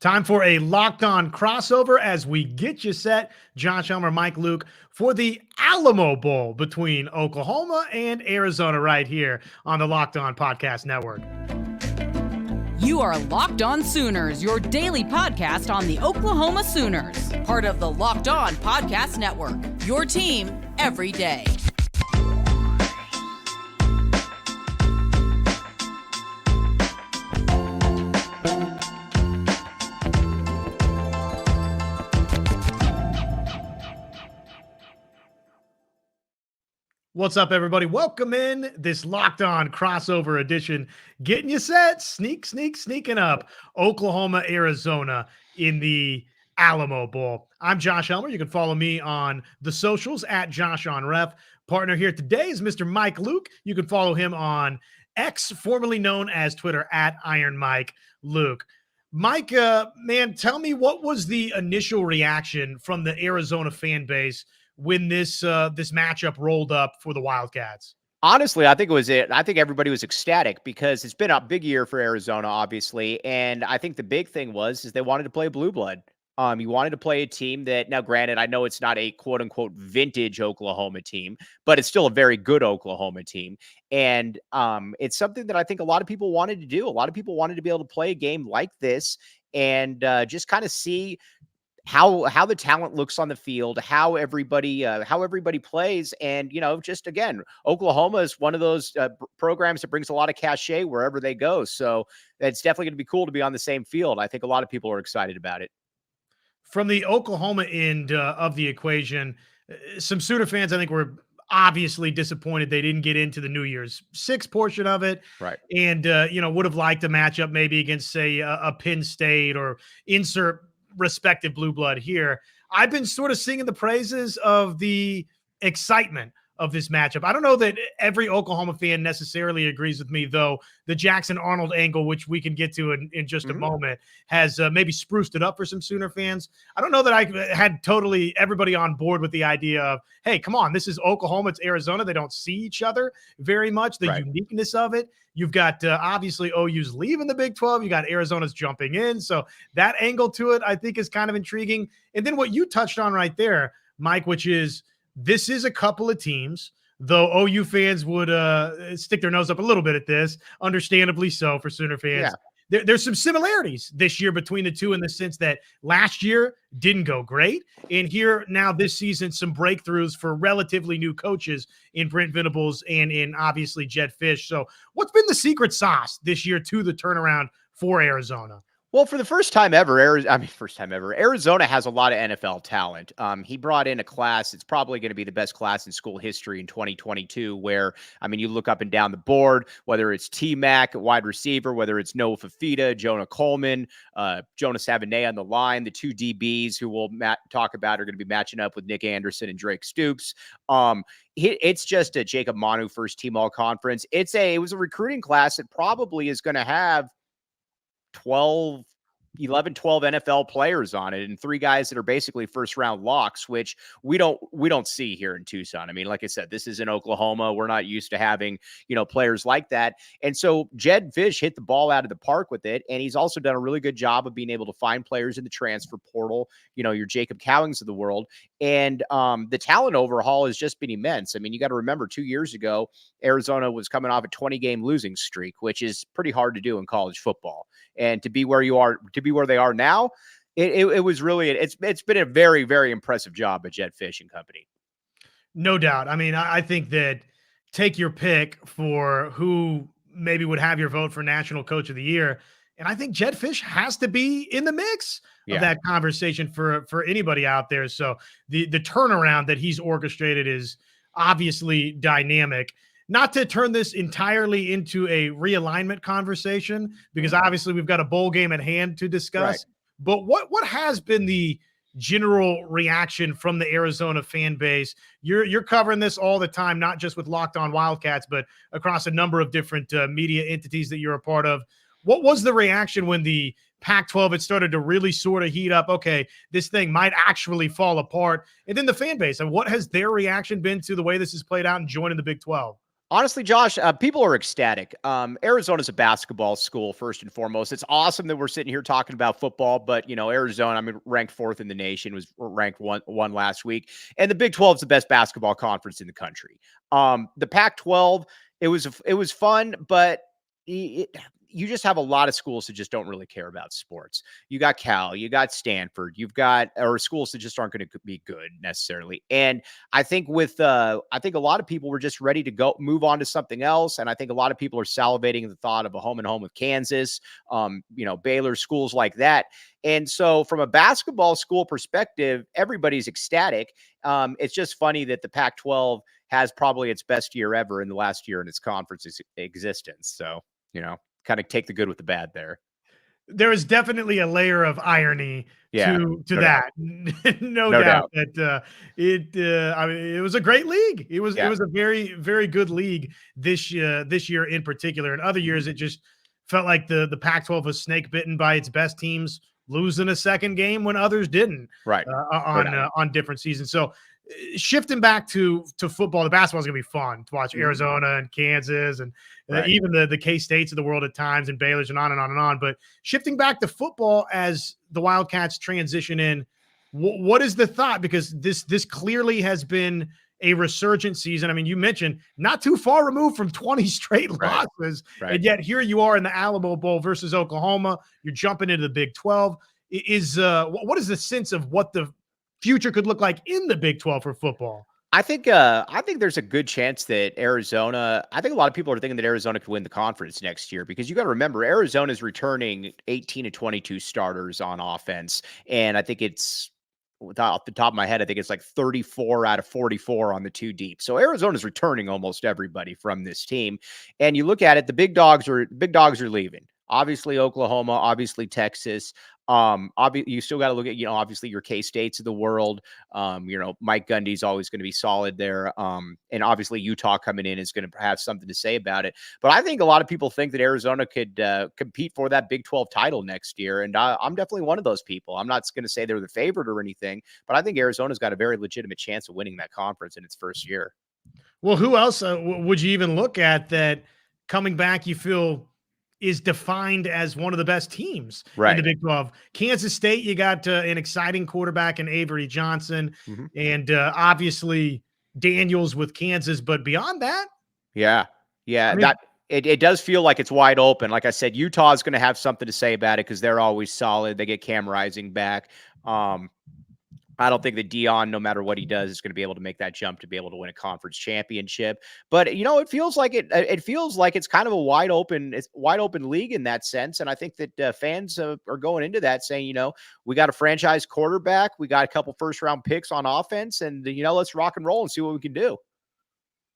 Time for a Locked On crossover as we get you set, Josh Elmer, Mike Luke, for the Alamo Bowl between Oklahoma and Arizona right here on the Locked On Podcast Network. You are Locked On Sooners, your daily podcast on the Oklahoma Sooners, part of the Locked On Podcast Network, your team every day. What's up, everybody? Welcome in this Locked On crossover edition, getting you set, sneaking up Oklahoma, Arizona in the Alamo Bowl. I'm Josh Elmer. You can follow me on the socials at Josh on Ref. Partner here today is Mr. Mike Luke. You can follow him on X, formerly known as Twitter, at Iron Mike Luke. Mike, man, tell me, what was the initial reaction from the Arizona fan base when this matchup rolled up for the Wildcats? Honestly, I think everybody was ecstatic because it's been a big year for Arizona, obviously. And I think the big thing is they wanted to play blue blood. You wanted to play a team that, now granted, I know it's not a quote unquote vintage Oklahoma team, but it's still a very good Oklahoma team. And it's something that I think a lot of people wanted to do. A lot of people wanted to be able to play a game like this and just kind of see how the talent looks on the field, how everybody plays. And, just again, Oklahoma is one of those programs that brings a lot of cachet wherever they go. So it's definitely going to be cool to be on the same field. I think a lot of people are excited about it. From the Oklahoma end of the equation, some Sooner fans, I think, were obviously disappointed they didn't get into the New Year's Six portion of it. Right. And, would have liked a matchup maybe against, say, a Penn State or insert respective blue blood here. I've been sort of singing the praises of the excitement of this matchup. I don't know that every Oklahoma fan necessarily agrees with me, though. The Jackson Arnold angle, which we can get to in just a moment, has maybe spruced it up for some Sooner fans. I don't know that I had totally everybody on board with the idea of, hey, come on, this is Oklahoma, it's Arizona. They don't see each other very much. The uniqueness of it. You've got obviously OU's leaving the Big 12. You got Arizona's jumping in. So that angle to it, I think, is kind of intriguing. And then what you touched on right there, Mike, which is this is a couple of teams, though OU fans would stick their nose up a little bit at this, understandably so for Sooner fans. Yeah. There's some similarities this year between the two in the sense that last year didn't go great. And here now this season, some breakthroughs for relatively new coaches in Brent Venables and in obviously Jedd Fisch. So what's been the secret sauce this year to the turnaround for Arizona? Well, for the first time ever, Arizona has a lot of NFL talent. He brought in a class. It's probably going to be the best class in school history in 2022, where, you look up and down the board, whether it's T-Mac, wide receiver, whether it's Noah Fifita, Jonah Coleman, Jonas Savigny on the line, the two DBs who we'll talk about are going to be matching up with Nick Anderson and Drake Stoops. It's just a Jacob Manu first team all conference. It was a recruiting class that probably is going to have 12 NFL players on it, and three guys that are basically first round locks, which we don't see here in Tucson. Like I said, this is in Oklahoma. We're not used to having, players like that. And so Jedd Fisch hit the ball out of the park with it. And he's also done a really good job of being able to find players in the transfer portal, your Jacob Cowings of the world. And the talent overhaul has just been immense. You got to remember 2 years ago, Arizona was coming off a 20-game losing streak, which is pretty hard to do in college football. And to be where they are now, it was really, it's been a very, very impressive job at Jedd Fisch and company. No doubt. I think that take your pick for who maybe would have your vote for National Coach of the Year. And I think Jedd Fisch has to be in the mix of that conversation for anybody out there. So the turnaround that he's orchestrated is obviously dynamic. Not to turn this entirely into a realignment conversation, because obviously we've got a bowl game at hand to discuss. Right. But what has been the general reaction from the Arizona fan base? You're covering this all the time, not just with Locked On Wildcats, but across a number of different media entities that you're a part of. What was the reaction when the Pac-12 had started to really sort of heat up? Okay, this thing might actually fall apart. And then the fan base, and what has their reaction been to the way this has played out and joining the Big 12? Honestly, Josh, people are ecstatic. Arizona's a basketball school, first and foremost. It's awesome that we're sitting here talking about football, but, Arizona, I mean, ranked 4th in the nation, was ranked one last week. And the Big 12 is the best basketball conference in the country. The Pac-12, it was fun, but you just have a lot of schools that just don't really care about sports. You got Cal, you got Stanford, or schools that just aren't going to be good necessarily. And I think I think a lot of people were just ready to move on to something else. And I think a lot of people are salivating the thought of a home and home with Kansas, Baylor, schools like that. And so from a basketball school perspective, everybody's ecstatic. It's just funny that the Pac-12 has probably its best year ever in the last year in its conference existence. So, kind of take the good with the bad there. There is definitely a layer of irony to that. no doubt that I mean, it was a great league. It was a very, very good league this year in particular. In other years, it just felt like the Pac-12 was snake bitten by its best teams losing a second game when others didn't. Right. On different seasons. So shifting back to football, the basketball is going to be fun to watch. Arizona and Kansas and even the K-States of the world at times and Baylor's and on and on and on. But shifting back to football as the Wildcats transition in, what is the thought? Because this clearly has been a resurgent season. I mean, you mentioned not too far removed from 20 straight losses, and yet here you are in the Alamo Bowl versus Oklahoma. You're jumping into the Big 12. What is the sense of what the future could look like in the Big 12 for football? I think there's a good chance that Arizona, I think a lot of people are thinking that Arizona could win the conference next year, because you got to remember Arizona's returning 18 to 22 starters on offense. And I think it's, off the top of my head, I think it's like 34 out of 44 on the 2 deep. So Arizona's returning almost everybody from this team. And you look at it, the big dogs are leaving. Obviously Oklahoma, obviously Texas. You still got to look at, obviously your K-States of the world. Mike Gundy's always going to be solid there. And obviously Utah coming in is going to have something to say about it. But I think a lot of people think that Arizona could compete for that Big 12 title next year. And I'm definitely one of those people. I'm not going to say they're the favorite or anything, but I think Arizona's got a very legitimate chance of winning that conference in its first year. Well, who else would you even look at that coming back you feel is defined as one of the best teams in the Big 12? Kansas State, you got an exciting quarterback in Avery Johnson, and obviously Daniels with Kansas. But beyond that, I mean, it does feel like it's wide open. Like I said, Utah is going to have something to say about it because they're always solid. They get Cam Rising back. I don't think that Dion, no matter what he does, is going to be able to make that jump to be able to win a conference championship. But it feels like it's kind of a wide open league in that sense. And I think that fans are going into that saying, we got a franchise quarterback, we got a couple first-round picks on offense, and let's rock and roll and see what we can do.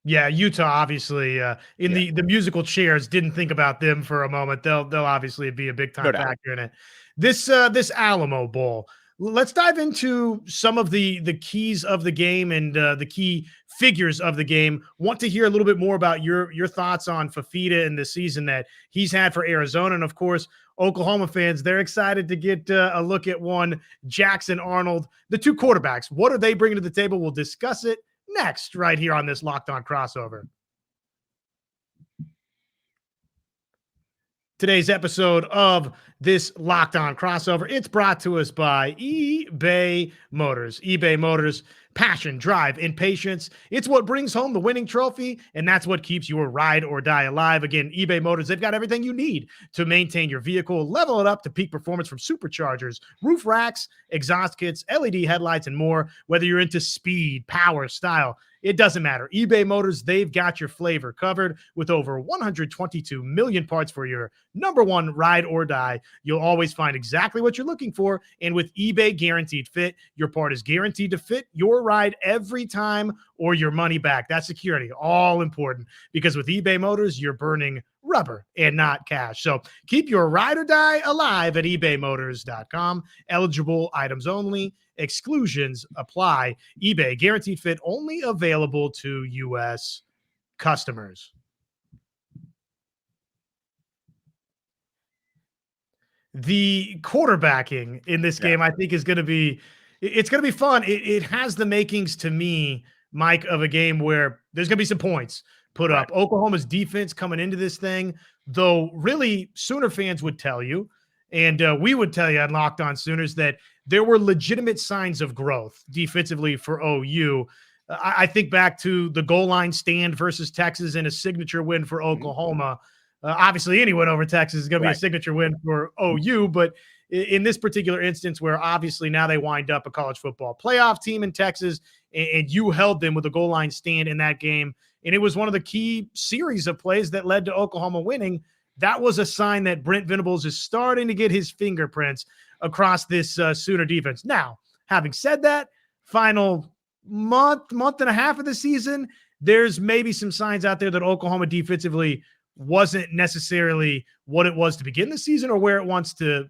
Yeah, Utah obviously the musical chairs didn't think about them for a moment. They'll obviously be a big time factor in it. This Alamo Bowl. Let's dive into some of the keys of the game and the key figures of the game. Want to hear a little bit more about your thoughts on Fifita and the season that he's had for Arizona. And, of course, Oklahoma fans, they're excited to get a look at one Jackson Arnold, the 2 quarterbacks. What are they bringing to the table? We'll discuss it next right here on this Locked On Crossover. Today's episode of this Locked On Crossover, it's brought to us by eBay Motors. eBay Motors, passion, drive, and patience. It's what brings home the winning trophy, and that's what keeps your ride or die alive. Again, eBay Motors, they've got everything you need to maintain your vehicle, level it up to peak performance from superchargers, roof racks, exhaust kits, LED headlights, and more. Whether you're into speed, power, style, it doesn't matter. eBay Motors, they've got your flavor covered with over 122 million parts for your number one ride or die. You'll always find exactly what you're looking for. And with eBay Guaranteed Fit, your part is guaranteed to fit your ride every time or your money back. That's security, all important, because with eBay Motors, you're burning rubber and not cash. So keep your ride or die alive at ebaymotors.com. Eligible items only. Exclusions apply. eBay Guaranteed Fit only available to U.S. customers. The quarterbacking in this game, I think, is going to be fun. It has the makings to me, Mike, of a game where there's going to be some points. put up. Oklahoma's defense coming into this thing, though really Sooner fans would tell you, and we would tell you on Locked On Sooners, that there were legitimate signs of growth defensively for OU. I think back to the goal line stand versus Texas in a signature win for Oklahoma. Obviously, any win over Texas is going to be a signature win for OU, but in this particular instance, where obviously now they wind up a college football playoff team in Texas, and you held them with a goal line stand in that game, and it was one of the key series of plays that led to Oklahoma winning. That was a sign that Brent Venables is starting to get his fingerprints across this Sooner defense. Now, having said that, final month and a half of the season, there's maybe some signs out there that Oklahoma defensively wasn't necessarily what it was to begin the season or where it wants to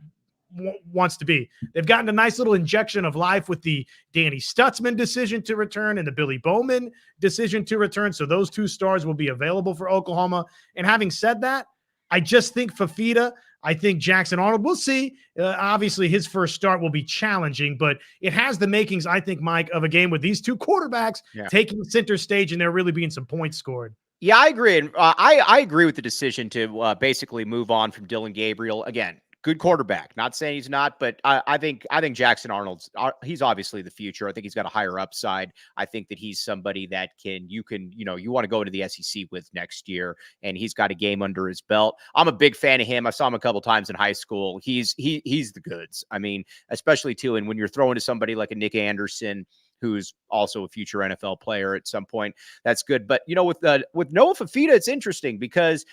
be. They've gotten a nice little injection of life with the Danny Stutzman decision to return and the Billy Bowman decision to return. So those two stars will be available for Oklahoma. And having said that, I just think Fifita, I think Jackson Arnold, we'll see. Obviously, his first start will be challenging, but it has the makings, I think, Mike, of a game with these two quarterbacks taking center stage and there really being some points scored. Yeah, I agree. And I agree with the decision to basically move on from Dillon Gabriel. Again, good quarterback. Not saying he's not, but I think Jackson Arnold's he's obviously the future. I think he's got a higher upside. I think that he's somebody that you want to go into the SEC with next year, and he's got a game under his belt. I'm a big fan of him. I saw him a couple times in high school. He's the goods. I mean, especially too, and when you're throwing to somebody like a Nick Anderson, who's also a future NFL player at some point, that's good. But with Noah Fifita, it's interesting because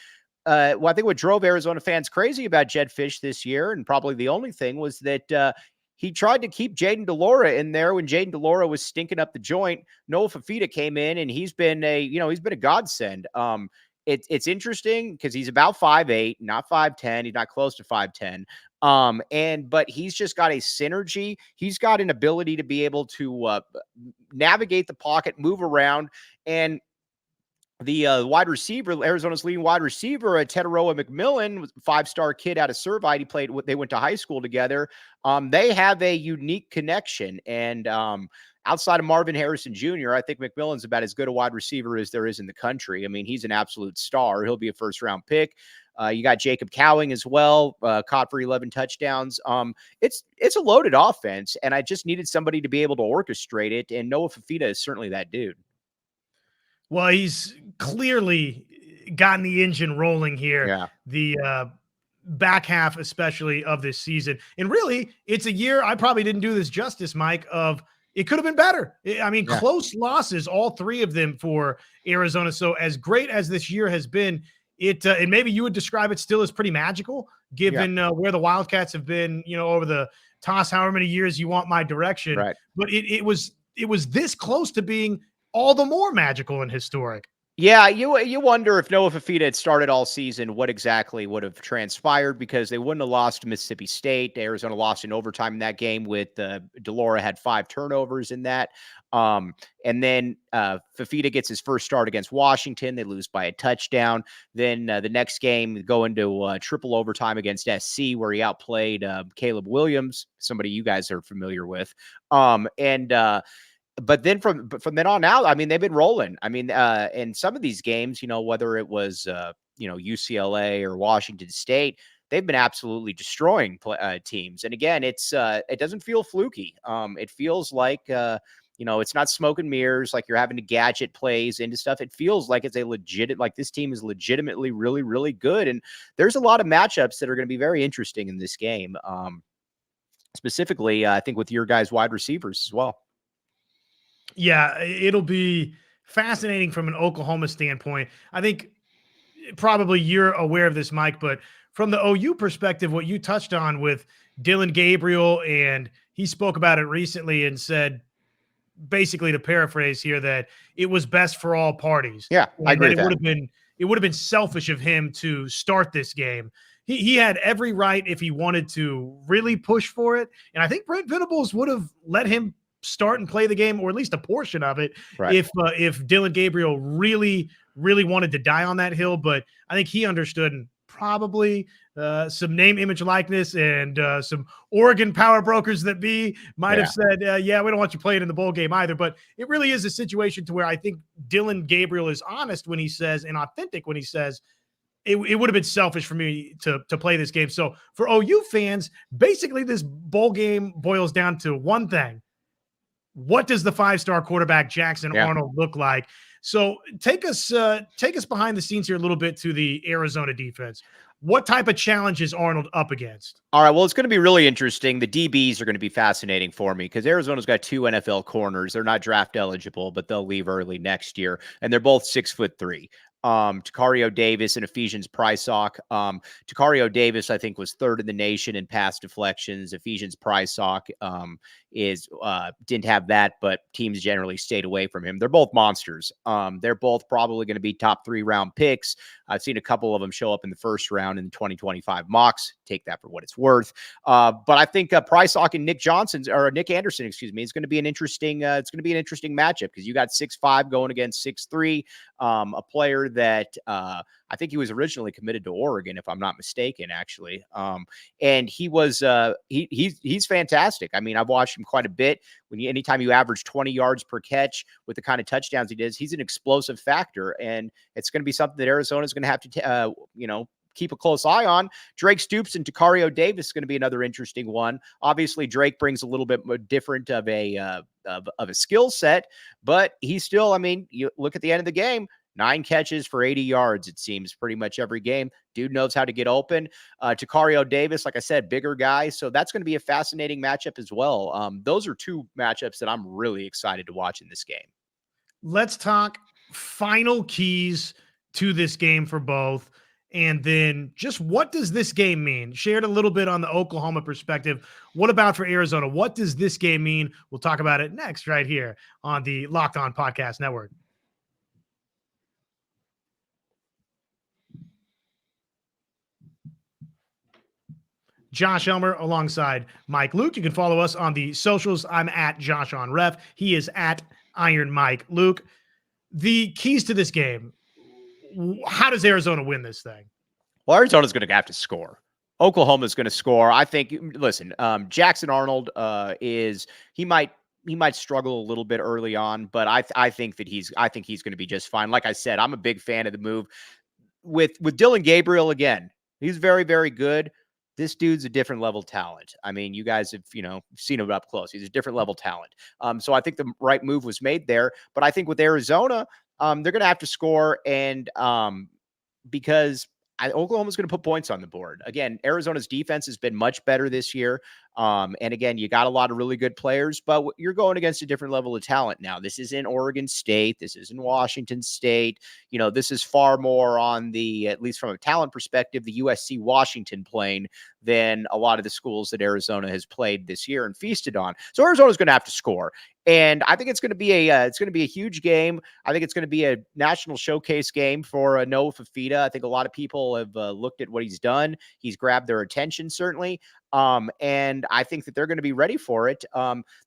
I think what drove Arizona fans crazy about Jedd Fisch this year, and probably the only thing, was that he tried to keep Jayden de Laura in there when Jayden de Laura was stinking up the joint. Noah Fifita came in, and he's been a godsend. It's interesting because he's about 5'8", not 5'10". He's not close to 5'10". But he's just got a synergy. He's got an ability to be able to navigate the pocket, move around, and the wide receiver, Arizona's leading wide receiver, Teteroa McMillan, was a 5-star kid out of Servite. They went to high school together. They have a unique connection. And outside of Marvin Harrison Jr., I think McMillan's about as good a wide receiver as there is in the country. I mean, he's an absolute star. He'll be a first-round pick. You got Jacob Cowing as well, caught for 11 touchdowns. It's a loaded offense, and I just needed somebody to be able to orchestrate it, and Noah Fifita is certainly that dude. Well, he's clearly gotten the engine rolling here. Yeah. The back half, especially of this season. And really, it's a year, I probably didn't do this justice, Mike, of it could have been better. I mean, close losses, all three of them for Arizona. So as great as this year has been, and maybe you would describe it still as pretty magical, given where the Wildcats have been, over the toss however many years you want my direction. Right. But it was this close to being all the more magical and historic. Yeah, you wonder if Noah Fifita had started all season, what exactly would have transpired, because they wouldn't have lost to Mississippi State. Arizona lost in overtime in that game with de Laura had 5 turnovers in that. And then Fifita gets his first start against Washington. They lose by a touchdown. Then the next game, go into triple overtime against SC, where he outplayed Caleb Williams, somebody you guys are familiar with. But then from then on out, I mean, they've been rolling. I mean, in some of these games, whether it was, UCLA or Washington State, they've been absolutely destroying teams. And again, it doesn't feel fluky. It feels like, it's not smoke and mirrors, like you're having to gadget plays into stuff. It feels like it's like this team is legitimately really, really good. And there's a lot of matchups that are going to be very interesting in this game. Specifically, I think with your guys' wide receivers as well. Yeah, it'll be fascinating from an Oklahoma standpoint. I think probably you're aware of this, Mike, but from the OU perspective, what you touched on with Dillon Gabriel, and he spoke about it recently and said, basically to paraphrase here, that it was best for all parties. Yeah, I agree with that. It would have been selfish of him to start this game. He had every right, if he wanted to, really push for it. And I think Brent Venables would have let him start and play the game, or at least a portion of it, if Dillon Gabriel really, really wanted to die on that hill. But I think he understood, and probably some name, image, likeness, and some Oregon power brokers that be might have said, yeah, we don't want you playing in the bowl game either. But it really is a situation to where I think Dillon Gabriel is honest when he says, and authentic when he says, it would have been selfish for me to play this game. So for OU fans, basically this bowl game boils down to one thing. What does the 5-star quarterback Jackson Arnold look like? So take us behind the scenes here a little bit to the Arizona defense. What type of challenge is Arnold up against? All right, well, it's going to be really interesting. The DBs are going to be fascinating for me because Arizona's got 2 NFL corners. They're not draft eligible, but they'll leave early next year, and they're both 6'3". Takario Davis and Ephesians Prysock. Takario Davis, I think, was 3rd in the nation in pass deflections. Ephesians Prysock didn't have that, but teams generally stayed away from him. They're both monsters. They're both probably going to be top 3 round picks. I've seen a couple of them show up in the first round in the 2025 mocks. Take that for what it's worth. But I think Prysock and Nick Anderson, is going to be an interesting. It's going to be an interesting matchup because you got 6'5" going against 6'3", a player that I think he was originally committed to Oregon, if I'm not mistaken, actually. And he was he's fantastic. I mean, I've watched him quite a bit. Anytime you average 20 yards per catch with the kind of touchdowns he does, he's an explosive factor, and it's going to be something that Arizona is going to have to keep a close eye on. Drake Stoops and Takario Davis is going to be another interesting one. Obviously, Drake brings a little bit more different of a skill set, but he's still, I mean, you look at the end of the game, 9 catches for 80 yards, it seems, pretty much every game. Dude knows how to get open. Takario Davis, like I said, bigger guy. So that's going to be a fascinating matchup as well. Those are 2 matchups that I'm really excited to watch in this game. Let's talk final keys to this game for both. And then just what does this game mean? Shared a little bit on the Oklahoma perspective. What about for Arizona? What does this game mean? We'll talk about it next right here on the Locked On Podcast Network. Josh Elmer alongside Mike Luke. You can follow us on the socials. I'm at Josh on Ref. He is at Iron Mike. Luke, the keys to this game. How does Arizona win this thing? Well, Arizona's going to have to score. Oklahoma's going to score. I think, listen, Jackson Arnold he might struggle a little bit early on, but I think he's going to be just fine. Like I said, I'm a big fan of the move with Dillon Gabriel. Again, he's very, very good. This dude's a different level talent. I mean, you guys have, seen him up close. He's a different level talent. So I think the right move was made there. But I think with Arizona, they're going to have to score. And because Oklahoma's going to put points on the board. Again, Arizona's defense has been much better this year. And again, you got a lot of really good players, but you're going against a different level of talent now. This isn't Oregon State. This isn't Washington State. This is far more on the, at least from a talent perspective, the USC Washington plane than a lot of the schools that Arizona has played this year and feasted on. So Arizona's going to have to score. And I think it's going to be a huge game. I think it's going to be a national showcase game for Noah Fifita. I think a lot of people have looked at what he's done. He's grabbed their attention, certainly. And I think that they're going to be ready for it.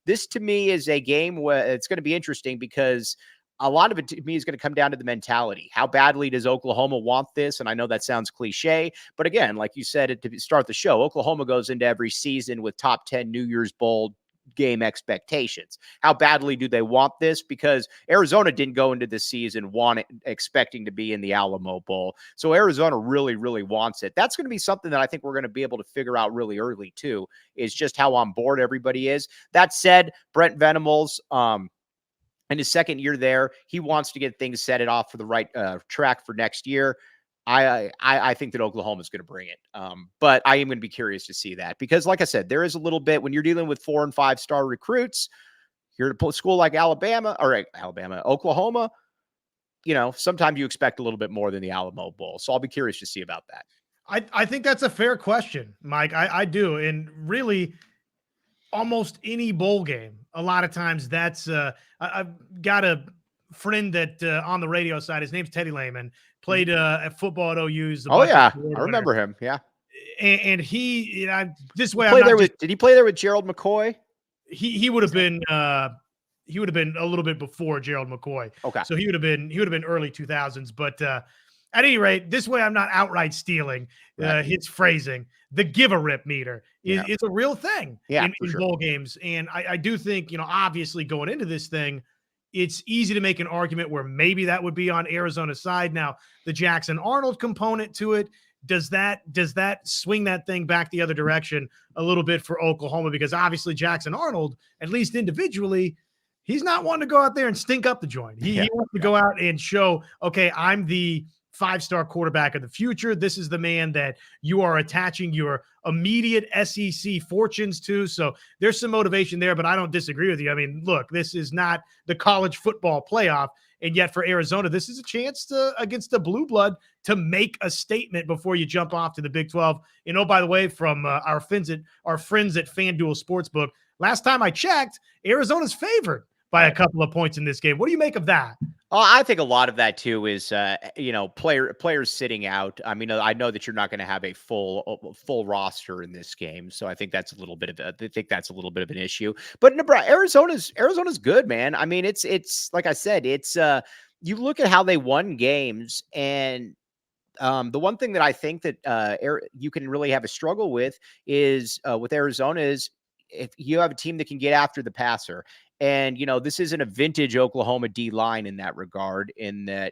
This to me is a game where it's going to be interesting because a lot of it to me is going to come down to the mentality. How badly does Oklahoma want this? And I know that sounds cliche, but again, like you said to start the show, Oklahoma goes into every season with top 10 New Year's Bowl game expectations. How badly do they want this? Because Arizona didn't go into this season expecting to be in the Alamo Bowl. So Arizona really, really wants it. That's going to be something that I think we're going to be able to figure out really early too, is just how on board everybody is. That said, Brent Venables, in his second year there, he wants to get things set it off for the right track for next year. I think that Oklahoma is going to bring it. But I am going to be curious to see that because, like I said, there is a little bit when you're dealing with 4- and 5-star recruits. You're at a school like Oklahoma. Sometimes you expect a little bit more than the Alamo Bowl. So I'll be curious to see about that. I think that's a fair question, Mike. I do, and really, almost any bowl game. A lot of times, that's I've got a friend that on the radio side. His name's Teddy Lehman. Played at football at OU. Oh yeah, I remember him. Yeah, and he, this way, did he play there with Gerald McCoy? He would have been a little bit before Gerald McCoy. Okay, so he would have been early 2000s. But At any rate, this way I'm not outright stealing his phrasing. The give a rip meter is a real thing in sure. bowl games. And I do think, obviously going into this thing, it's easy to make an argument where maybe that would be on Arizona's side. Now, the Jackson Arnold component to it, does that swing that thing back the other direction a little bit for Oklahoma? Because obviously Jackson Arnold, at least individually, he's not wanting to go out there and stink up the joint. He wants to go out and show, okay, I'm the 5-star quarterback of the future. This is the man that you are attaching your immediate SEC fortunes to. So there's some motivation there, but I don't disagree with you. I mean, look, this is not the college football playoff. And yet for Arizona, this is a chance against the blue blood to make a statement before you jump off to the Big 12. And oh, by the way, from our friends at FanDuel Sportsbook, last time I checked, Arizona's favored by a couple of points in this game. What do you make of that? I think a lot of that too is, players sitting out. I mean, I know that you're not going to have a full roster in this game, so I think that's a little bit of an issue. But Arizona's good, man. I mean, it's like I said, it's you look at how they won games, and the one thing that I think that you can really have a struggle with is with Arizona is if you have a team that can get after the passer. And, this isn't a vintage Oklahoma D line in that regard, in that,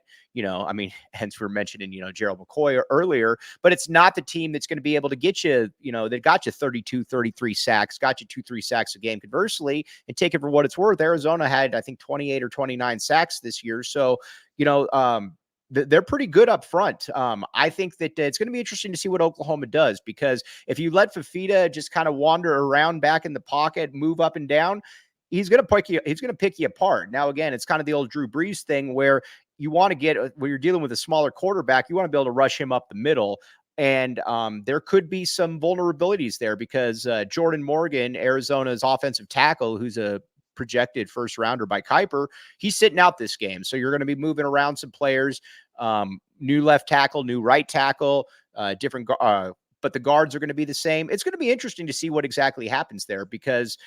hence we're mentioning, Gerald McCoy earlier, but it's not the team that's going to be able to get you, that got you 32, 33 sacks, got you 2-3 sacks a game. Conversely, and take it for what it's worth, Arizona had, I think, 28 or 29 sacks this year. So, they're pretty good up front. I think that it's going to be interesting to see what Oklahoma does, because if you let Fifita just kind of wander around back in the pocket, move up and down, he's going to pick you apart. Now, again, it's kind of the old Drew Brees thing where you want to get, when you're dealing with a smaller quarterback, you want to be able to rush him up the middle. And there could be some vulnerabilities there because Jordan Morgan, Arizona's offensive tackle, who's a projected first rounder by Kuiper, he's sitting out this game. So you're going to be moving around some players, new left tackle, new right tackle, different, but the guards are going to be the same. It's going to be interesting to see what exactly happens there, because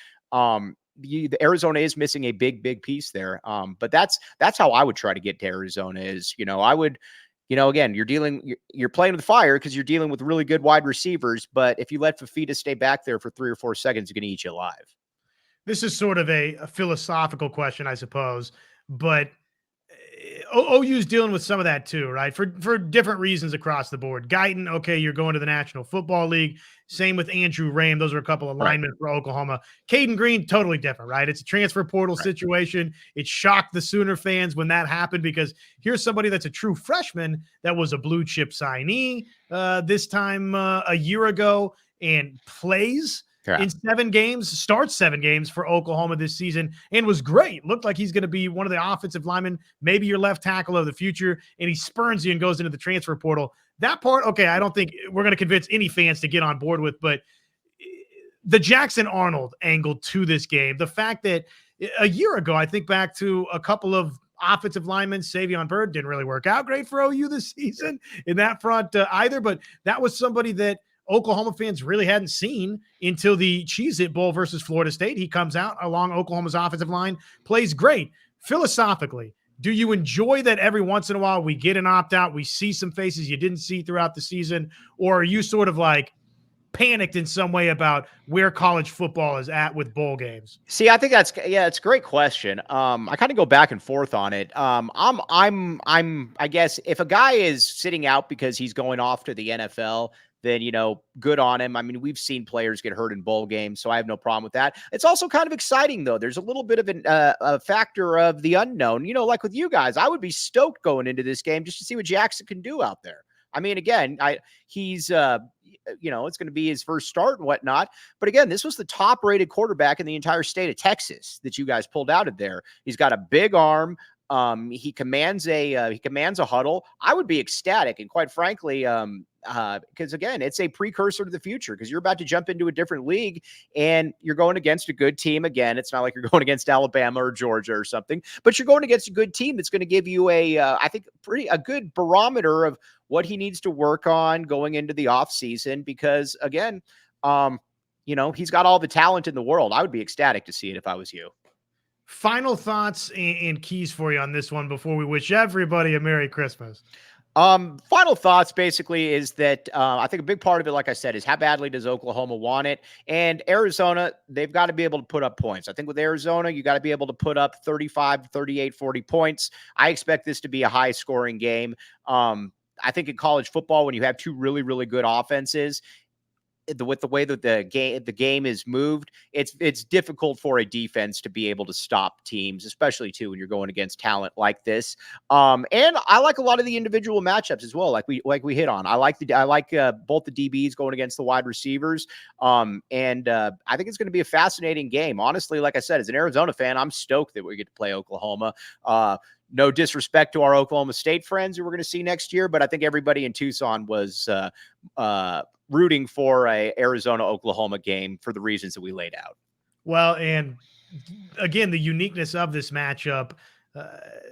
the Arizona is missing a big piece there. But that's how I would try to get to Arizona is, I would, again, you're playing with fire because you're dealing with really good wide receivers. But if you let Fifita stay back there for 3 or 4 seconds, he's going to eat you alive. This is sort of a philosophical question, I suppose, but OU's dealing with some of that too, right? For different reasons across the board. Guyton, okay, you're going to the National Football League. Same with Andrew Rame. Those are a couple of linemen for Oklahoma. Caden Green, totally different, right? It's a transfer portal situation. It shocked the Sooner fans when that happened, because here's somebody that's a true freshman that was a blue chip signee this time a year ago and plays in 7 games, starts 7 games for Oklahoma this season, and was great. Looked like he's going to be one of the offensive linemen, maybe your left tackle of the future, and he spurns you and goes into the transfer portal. That part, okay, I don't think we're going to convince any fans to get on board with, but the Jackson Arnold angle to this game, the fact that a year ago, I think back to a couple of offensive linemen, Savion Byrd didn't really work out great for OU this season in that front either, but that was somebody that Oklahoma fans really hadn't seen until the Cheez-It Bowl versus Florida State. He comes out along Oklahoma's offensive line, plays great. Philosophically, do you enjoy that every once in a while we get an opt-out, we see some faces you didn't see throughout the season, or are you sort of like panicked in some way about where college football is at with bowl games? See, I think it's a great question. I kind of go back and forth on it. I guess if a guy is sitting out because he's going off to the NFL, then, good on him. I mean, we've seen players get hurt in bowl games, so I have no problem with that. It's also kind of exciting, though. There's a little bit of a factor of the unknown. Like with you guys, I would be stoked going into this game just to see what Jackson can do out there. I mean, again, he's, it's going to be his first start and whatnot. But again, this was the top-rated quarterback in the entire state of Texas that you guys pulled out of there. He's got a big arm. He commands a huddle. I would be ecstatic, and quite frankly, because again, it's a precursor to the future, because you're about to jump into a different league and you're going against a good team. Again, it's not like you're going against Alabama or Georgia or something, but you're going against a good team that's going to give you I think a good barometer of what he needs to work on going into the off season, because again, he's got all the talent in the world. I would be ecstatic to see it if I was you. Final thoughts and keys for you on this one before we wish everybody a Merry Christmas. Final thoughts basically is that I think a big part of it, like I said, is how badly does Oklahoma want it? And Arizona, they've got to be able to put up points. I think with Arizona, you got to be able to put up 35, 38, 40 points. I expect this to be a high scoring game. I think in college football, when you have two really, really good offenses, with the way that the game is moved, it's difficult for a defense to be able to stop teams, especially too when you're going against talent like this. And I like a lot of the individual matchups as well, like we hit on. I like both the DBs going against the wide receivers. And I think it's going to be a fascinating game. Honestly, like I said, as an Arizona fan, I'm stoked that we get to play Oklahoma. No disrespect to our Oklahoma State friends who we're going to see next year, but I think everybody in Tucson was rooting for a Arizona-Oklahoma game for the reasons that we laid out. Well, and again, the uniqueness of this matchup,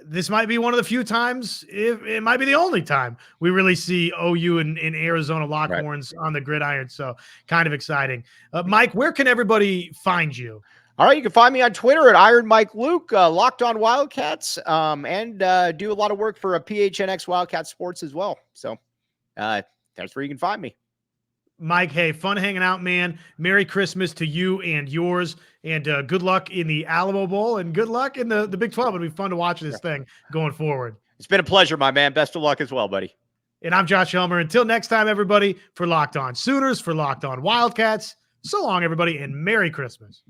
this might be one of the few times, if it might be the only time we really see OU and Arizona Lockhorns on the gridiron. So kind of exciting. Mike, where can everybody find you? All right, you can find me on Twitter at Iron Mike Luke, Locked On Wildcats, and do a lot of work for a PHNX Wildcat Sports as well. So that's where you can find me. Mike, hey, fun hanging out, man. Merry Christmas to you and yours, and good luck in the Alamo Bowl, and good luck in the Big 12. It'll be fun to watch this thing going forward. It's been a pleasure, my man. Best of luck as well, buddy. And I'm Josh Helmer. Until next time, everybody, for Locked On Sooners, for Locked On Wildcats, so long, everybody, and Merry Christmas.